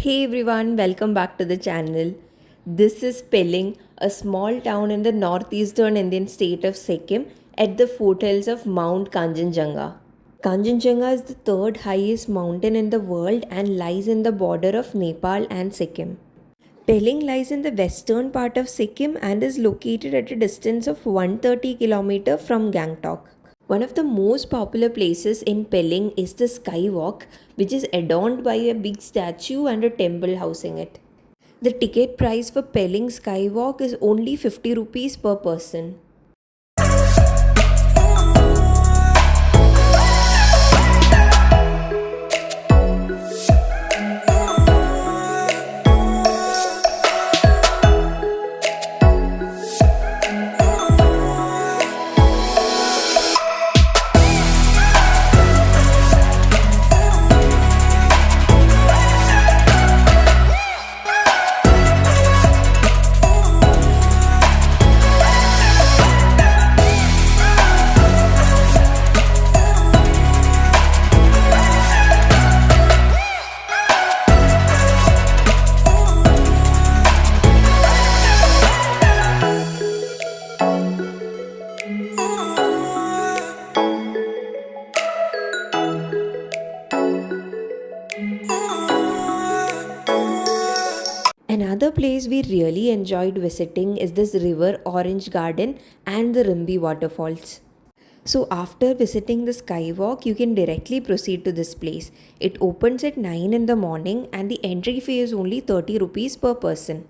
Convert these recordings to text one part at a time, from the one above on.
Hey everyone, welcome back to the channel. This is Pelling, a small town in the northeastern Indian state of Sikkim at the foothills of Mount Kanchenjunga. Kanchenjunga is the third highest mountain in the world and lies in the border of Nepal and Sikkim. Pelling lies in the western part of Sikkim and is located at a distance of 130 km from Gangtok. One of the most popular places in Pelling is the Skywalk, which is adorned by a big statue and a temple housing it. The ticket price for Pelling Skywalk is only 50 rupees per person. Another place we really enjoyed visiting is this river Orange Garden and the Rimbi waterfalls. So after visiting the Skywalk, you can directly proceed to this place. It opens at 9 in the morning and the entry fee is only 30 rupees per person.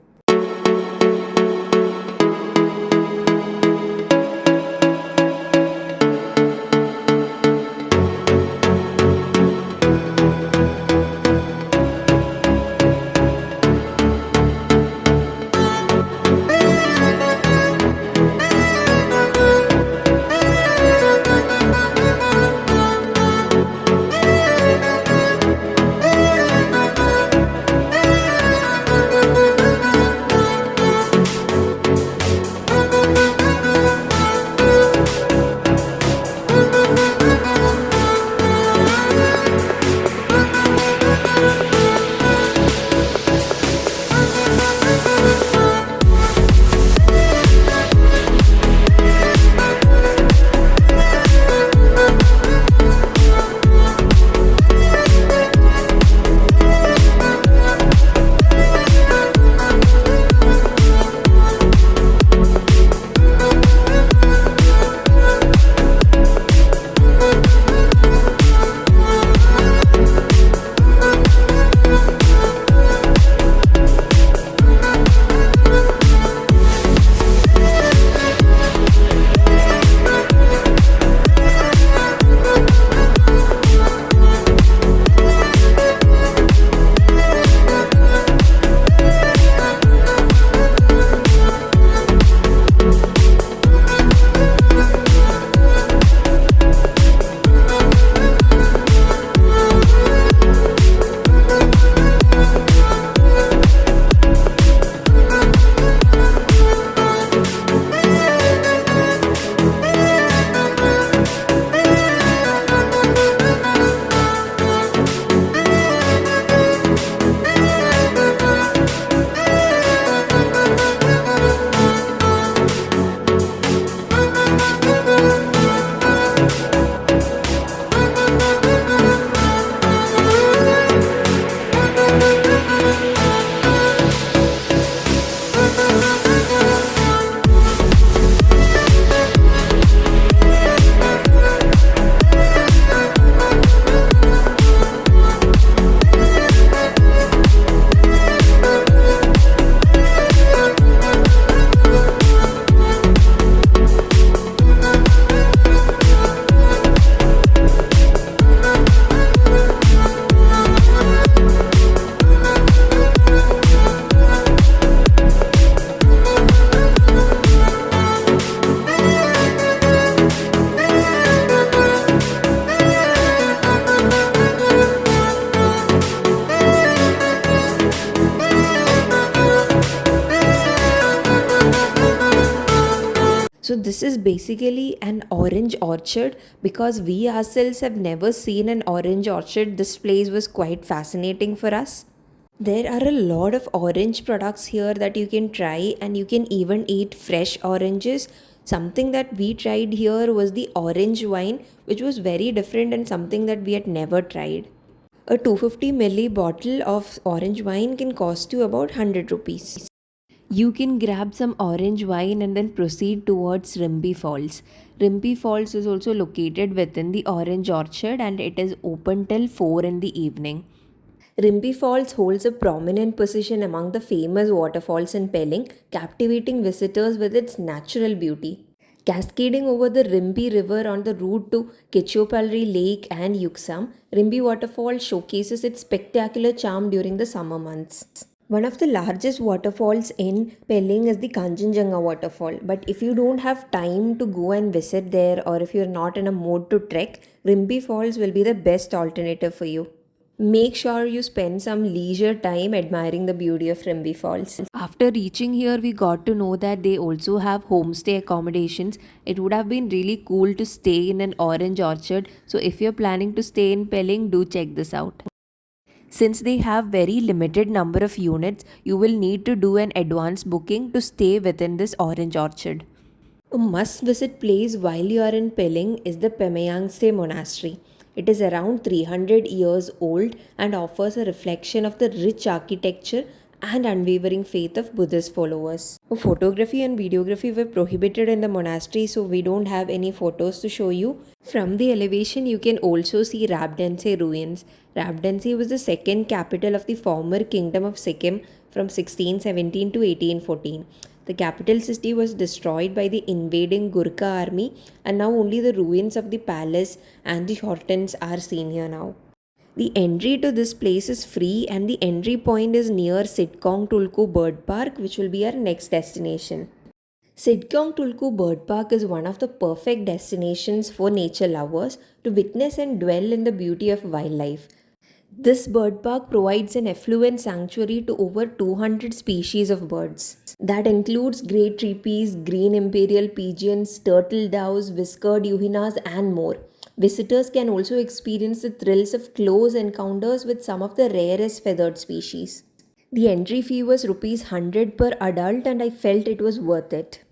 So, this is basically an orange orchard because we ourselves have never seen an orange orchard. This place was quite fascinating for us. There are a lot of orange products here that you can try, and you can even eat fresh oranges. Something that we tried here was the orange wine, which was very different and something that we had never tried. A 250 milli bottle of orange wine can cost you about 100 rupees. You can grab some orange wine and then proceed towards Rimpi Falls. Rimpi Falls is also located within the Orange Orchard and it is open till 4 in the evening. Rimpi Falls holds a prominent position among the famous waterfalls in Pelling, captivating visitors with its natural beauty. Cascading over the Rimpi River on the route to Ketchopalri Lake and Yuksam, Rimpi Waterfall showcases its spectacular charm during the summer months. One of the largest waterfalls in Pelling is the Kanchenjunga waterfall. But if you don't have time to go and visit there, or if you're not in a mood to trek, Rimpi Falls will be the best alternative for you. Make sure you spend some leisure time admiring the beauty of Rimpi Falls. After reaching here, we got to know that they also have homestay accommodations. It would have been really cool to stay in an orange orchard. So if you're planning to stay in Pelling, do check this out. Since they have very limited number of units, you will need to do an advance booking to stay within this orange orchard. A must-visit place while you are in Pelling is the Pemayangse Monastery. It is around 300 years old and offers a reflection of the rich architecture and unwavering faith of Buddhist followers. Photography and videography were prohibited in the monastery, so we don't have any photos to show you. From the elevation, you can also see Rabdanse ruins. Rabdanse was the second capital of the former kingdom of Sikkim from 1617 to 1814. The capital city was destroyed by the invading Gurkha army, and now only the ruins of the palace and the Hortons are seen here now. The entry to this place is free, and the entry point is near Sitkong Tulku Bird Park, which will be our next destination. Sitkong Tulku Bird Park is one of the perfect destinations for nature lovers to witness and dwell in the beauty of wildlife. This bird park provides an affluent sanctuary to over 200 species of birds. That includes great treepees, green imperial pigeons, turtle doves, whiskered euhenas, and more. Visitors can also experience the thrills of close encounters with some of the rarest feathered species. The entry fee was rupees 100 per adult, and I felt it was worth it.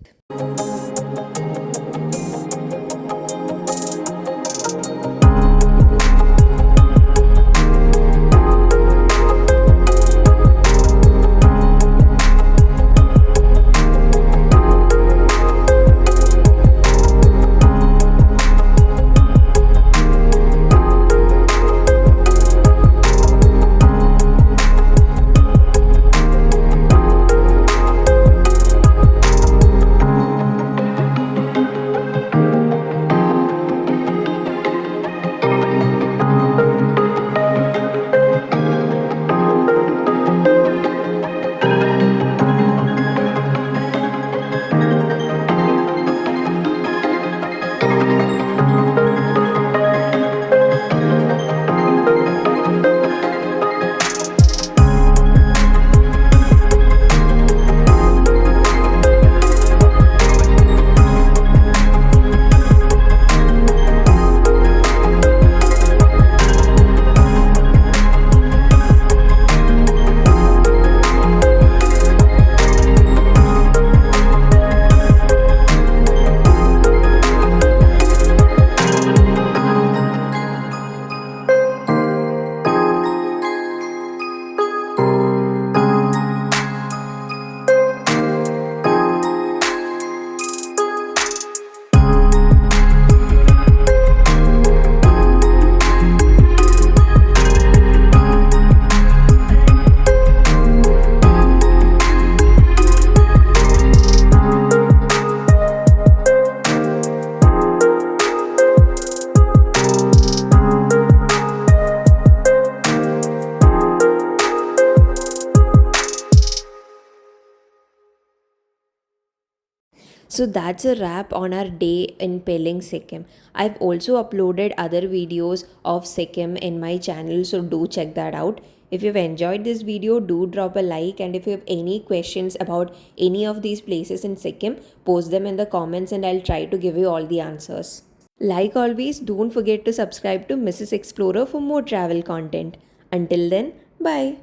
So that's a wrap on our day in Pelling, Sikkim. I've also uploaded other videos of Sikkim in my channel, so do check that out. If you've enjoyed this video, do drop a like, and if you have any questions about any of these places in Sikkim, post them in the comments and I'll try to give you all the answers. Like always, don't forget to subscribe to Mrs. Explorer for more travel content. Until then, bye.